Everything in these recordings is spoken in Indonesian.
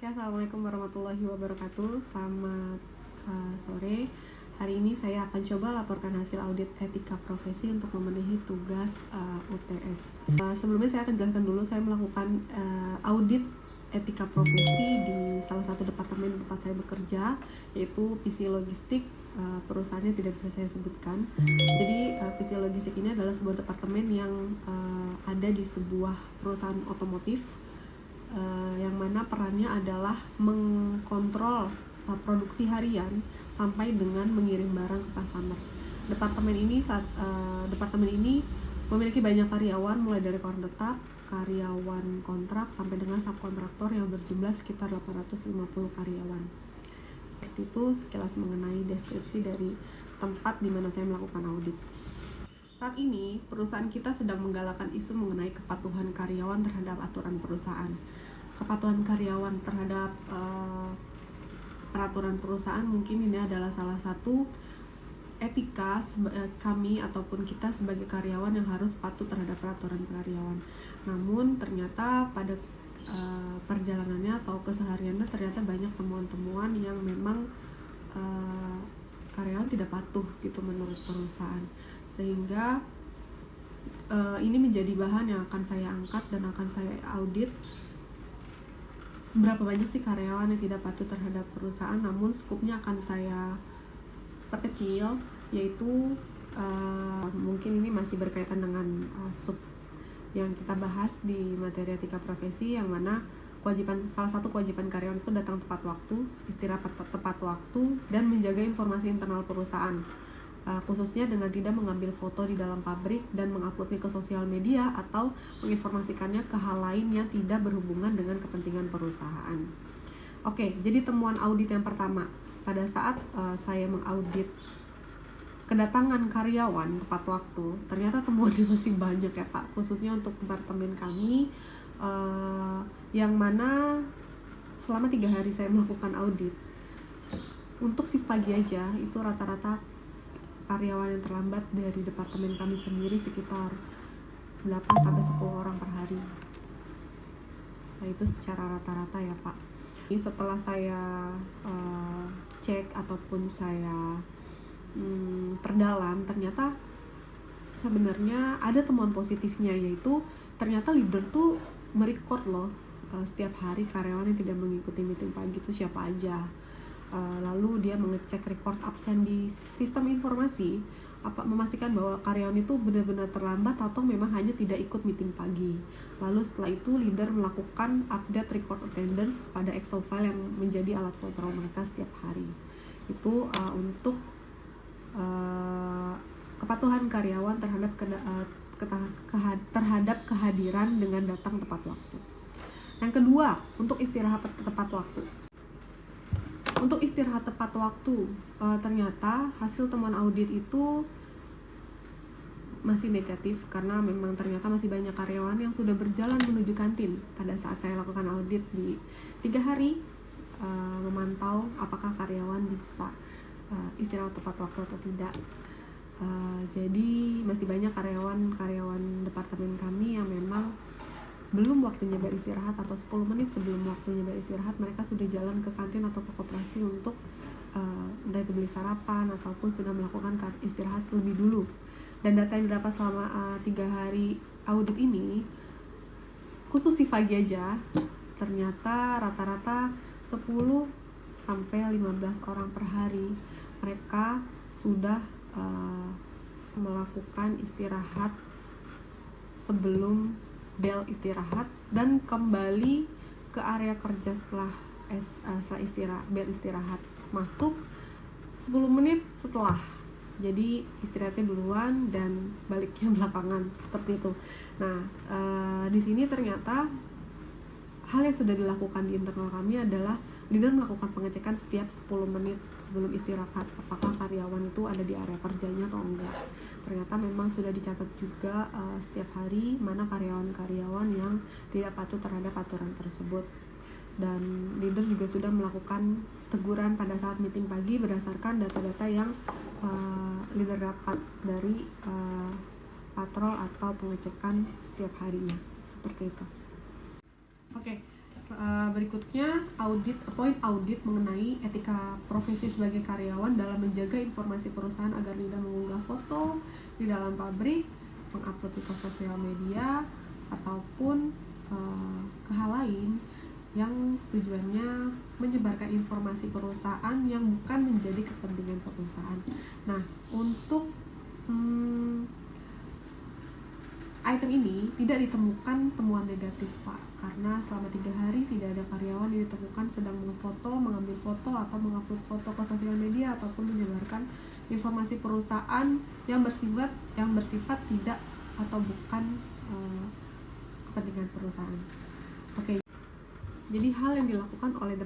Oke, assalamualaikum warahmatullahi wabarakatuh. Selamat sore. Hari ini saya akan coba laporkan hasil audit etika profesi untuk memenuhi tugas UTS. Sebelumnya saya akan jelaskan dulu, saya melakukan audit etika profesi di salah satu departemen tempat saya bekerja, yaitu PC Logistik. Perusahaannya tidak bisa saya sebutkan. Jadi PC Logistik ini adalah sebuah departemen yang ada di sebuah perusahaan otomotif, yang mana perannya adalah mengkontrol produksi harian sampai dengan mengirim barang ke customer. Departemen ini memiliki banyak karyawan, mulai dari karyawan tetap, karyawan kontrak, sampai dengan subkontraktor yang berjumlah sekitar 850 karyawan. Seperti itu sekilas mengenai deskripsi dari tempat di mana saya melakukan audit. Saat ini, perusahaan kita sedang menggalakkan isu mengenai kepatuhan karyawan terhadap aturan perusahaan. Kepatuhan karyawan terhadap peraturan perusahaan mungkin ini adalah salah satu etika kami ataupun kita sebagai karyawan yang harus patuh terhadap peraturan karyawan. Namun ternyata pada perjalanannya atau kesehariannya ternyata banyak temuan-temuan yang memang karyawan tidak patuh gitu menurut perusahaan, sehingga ini menjadi bahan yang akan saya angkat dan akan saya audit. Seberapa banyak sih karyawan yang tidak patuh terhadap perusahaan, namun skupnya akan saya perkecil, yaitu mungkin ini masih berkaitan dengan sub yang kita bahas di materi etika profesi, yang mana salah satu kewajiban karyawan itu datang tepat waktu, istirahat tepat waktu, dan menjaga informasi internal perusahaan, khususnya dengan tidak mengambil foto di dalam pabrik dan menguploadnya ke sosial media atau menginformasikannya ke hal lain yang tidak berhubungan dengan kepentingan perusahaan. Oke, jadi temuan audit yang pertama, pada saat saya mengaudit kedatangan karyawan tepat waktu, ternyata temuannya masih banyak ya Pak, khususnya untuk departemen kami, yang mana selama 3 hari saya melakukan audit. Untuk shift pagi aja, itu rata-rata karyawan yang terlambat dari departemen kami sendiri sekitar 8-10 orang per hari. Nah, itu secara rata-rata ya Pak. Setelah saya cek ataupun saya perdalam, ternyata sebenarnya ada temuan positifnya, yaitu ternyata leader tuh merecord loh setiap hari karyawan yang tidak mengikuti meeting pagi itu siapa aja. Lalu dia mengecek record absen di sistem informasi, memastikan bahwa karyawan itu benar-benar terlambat atau memang hanya tidak ikut meeting pagi. Lalu setelah itu leader melakukan update record attendance pada Excel file yang menjadi alat kontrol mereka setiap hari. Itu untuk kepatuhan karyawan terhadap kehadiran dengan datang tepat waktu. Yang kedua, untuk istirahat tepat waktu. Untuk istirahat tepat waktu, ternyata hasil temuan audit itu masih negatif, karena memang ternyata masih banyak karyawan yang sudah berjalan menuju kantin pada saat saya lakukan audit di 3 hari, memantau apakah karyawan bisa istirahat tepat waktu atau tidak. Jadi masih banyak karyawan departemen kami yang memang belum waktunya beristirahat, atau 10 menit sebelum waktunya beristirahat mereka sudah jalan ke kantin atau ke koperasi untuk entah itu beli sarapan ataupun sudah melakukan istirahat lebih dulu. Dan data yang didapat selama 3 hari audit ini, khusus si pagi aja, ternyata rata-rata 10-15 orang per hari mereka sudah melakukan istirahat sebelum bel istirahat dan kembali ke area kerja setelah bel istirahat masuk 10 menit setelah. Jadi istirahatnya duluan dan baliknya belakangan, seperti itu. Nah, di sini ternyata hal yang sudah dilakukan di internal kami adalah leader melakukan pengecekan setiap 10 menit sebelum istirahat, apakah karyawan itu ada di area kerjanya atau enggak. Ternyata memang sudah dicatat juga setiap hari mana karyawan-karyawan yang tidak patuh terhadap aturan tersebut. Dan leader juga sudah melakukan teguran pada saat meeting pagi berdasarkan data-data yang leader dapat dari patrol atau pengecekan setiap harinya, seperti itu. Oke, Berikutnya poin audit mengenai etika profesi sebagai karyawan dalam menjaga informasi perusahaan agar tidak mengunggah foto di dalam pabrik, mengupload ke sosial media ataupun ke hal lain yang tujuannya menyebarkan informasi perusahaan yang bukan menjadi kepentingan perusahaan. Nah, untuk item ini tidak ditemukan temuan negatif, Pak, karena selama 3 hari tidak ada karyawan yang ditemukan sedang menfoto, mengambil foto atau mengupload foto ke sosial media ataupun menyebarkan informasi perusahaan yang bersifat tidak atau bukan kepentingan perusahaan. Oke. Jadi hal yang dilakukan oleh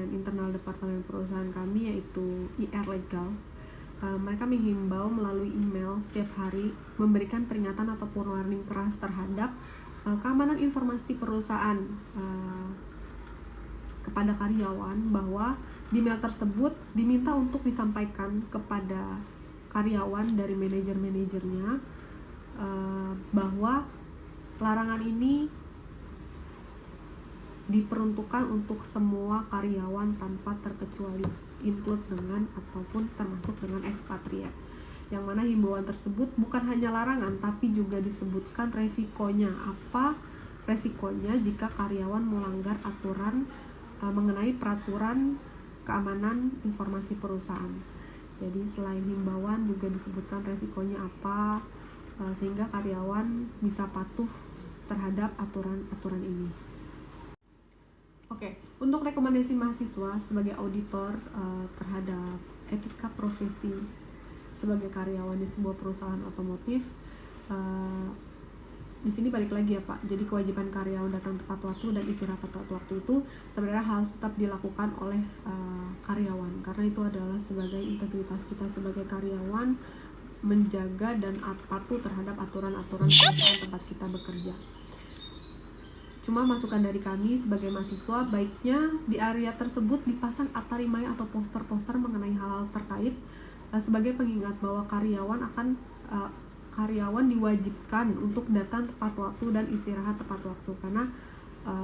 internal departemen perusahaan kami yaitu IR Legal, mereka menghimbau melalui email setiap hari memberikan peringatan ataupun warning keras terhadap keamanan informasi perusahaan kepada karyawan, bahwa di email tersebut diminta untuk disampaikan kepada karyawan dari manajer-manajernya bahwa larangan ini diperuntukkan untuk semua karyawan tanpa terkecuali, include dengan ataupun termasuk dengan ekspatriat. Yang mana himbauan tersebut bukan hanya larangan tapi juga disebutkan resikonya. Apa resikonya jika karyawan melanggar aturan mengenai peraturan keamanan informasi perusahaan. Jadi selain himbauan juga disebutkan resikonya apa, sehingga karyawan bisa patuh terhadap aturan-aturan ini. Oke, untuk rekomendasi mahasiswa sebagai auditor terhadap etika profesi sebagai karyawan di sebuah perusahaan otomotif, di sini balik lagi ya Pak. Jadi kewajiban karyawan datang tepat waktu dan istirahat tepat waktu itu sebenarnya harus tetap dilakukan oleh karyawan, karena itu adalah sebagai integritas kita sebagai karyawan, menjaga dan patuh terhadap aturan-aturan perusahaan tempat kita bekerja. Cuma masukan dari kami sebagai mahasiswa, baiknya di area tersebut dipasang atarimaya atau poster-poster mengenai hal-hal terkait sebagai pengingat bahwa karyawan diwajibkan untuk datang tepat waktu dan istirahat tepat waktu, karena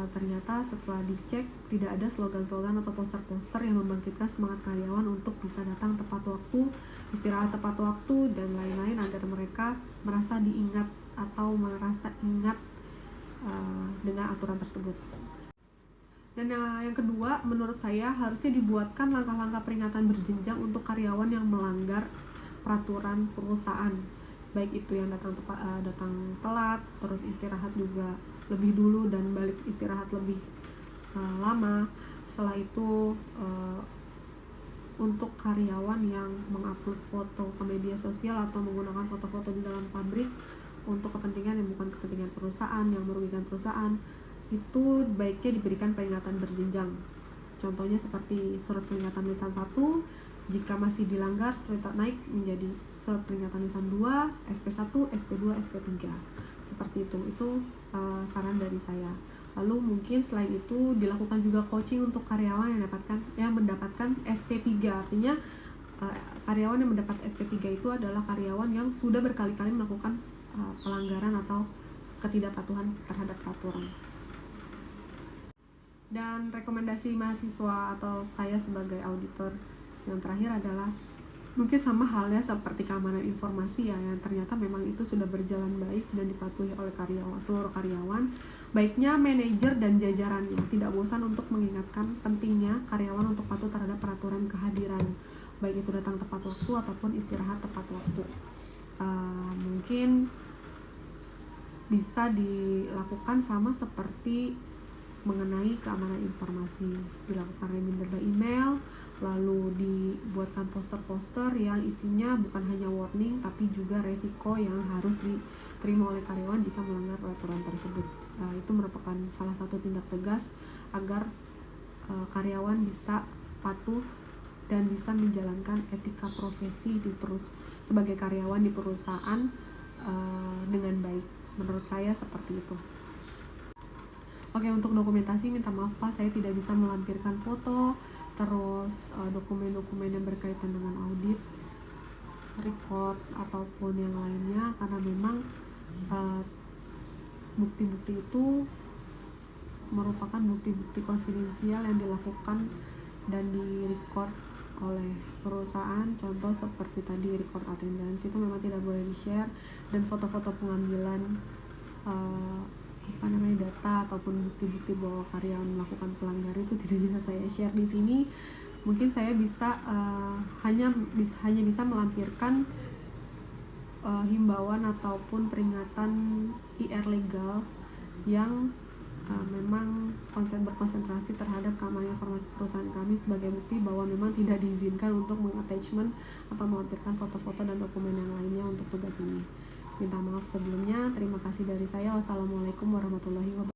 ternyata setelah dicek tidak ada slogan-slogan atau poster-poster yang membangkitkan semangat karyawan untuk bisa datang tepat waktu, istirahat tepat waktu, dan lain-lain agar mereka merasa diingat atau merasa ingat dengan aturan tersebut. Dan yang kedua, menurut saya harusnya dibuatkan langkah-langkah peringatan berjenjang untuk karyawan yang melanggar peraturan perusahaan, baik itu yang datang telat, terus istirahat juga lebih dulu dan balik istirahat lebih lama. Setelah itu untuk karyawan yang mengupload foto ke media sosial atau menggunakan foto-foto di dalam pabrik untuk kepentingan yang bukan kepentingan perusahaan, yang merugikan perusahaan, itu baiknya diberikan peringatan berjenjang. Contohnya seperti surat peringatan lisan 1, jika masih dilanggar surat naik menjadi surat peringatan lisan 2, SP1, SP2, SP3. Seperti itu saran dari saya. Lalu mungkin selain itu dilakukan juga coaching untuk karyawan yang mendapatkan SP3. Artinya karyawan yang mendapat SP3 itu adalah karyawan yang sudah berkali-kali melakukan pelanggaran atau ketidakpatuhan terhadap peraturan. Dan rekomendasi mahasiswa atau saya sebagai auditor yang terakhir adalah mungkin sama halnya seperti keamanan informasi ya, yang ternyata memang itu sudah berjalan baik dan dipatuhi oleh seluruh karyawan. Baiknya manajer dan jajarannya tidak bosan untuk mengingatkan pentingnya karyawan untuk patuh terhadap peraturan kehadiran, baik itu datang tepat waktu ataupun istirahat tepat waktu. Mungkin bisa dilakukan sama seperti mengenai keamanan informasi, dilakukan reminder by email, lalu dibuatkan poster-poster yang isinya bukan hanya warning tapi juga resiko yang harus diterima oleh karyawan jika melanggar peraturan tersebut. Itu merupakan salah satu tindak tegas agar karyawan bisa patuh dan bisa menjalankan etika profesi sebagai karyawan di perusahaan dengan baik. Menurut saya seperti itu. Oke, untuk dokumentasi minta maaf Pak, saya tidak bisa melampirkan foto, terus dokumen-dokumen yang berkaitan dengan audit, report ataupun yang lainnya, karena memang bukti-bukti itu merupakan bukti-bukti konfidensial yang dilakukan dan direcord oleh perusahaan. Contoh seperti tadi record attendance itu memang tidak boleh di-share, dan foto-foto pengambilan data ataupun bukti-bukti bahwa karyawan melakukan pelanggaran itu tidak bisa saya share di sini. Mungkin saya bisa hanya bisa melampirkan himbauan ataupun peringatan IR legal yang memang berkonsentrasi terhadap keamanan informasi perusahaan kami sebagai bukti bahwa memang tidak diizinkan untuk mengattachment atau melampirkan foto-foto dan dokumen yang lainnya untuk tugas ini. Minta maaf sebelumnya. Terima kasih dari saya. Wassalamualaikum warahmatullahi wabarakatuh.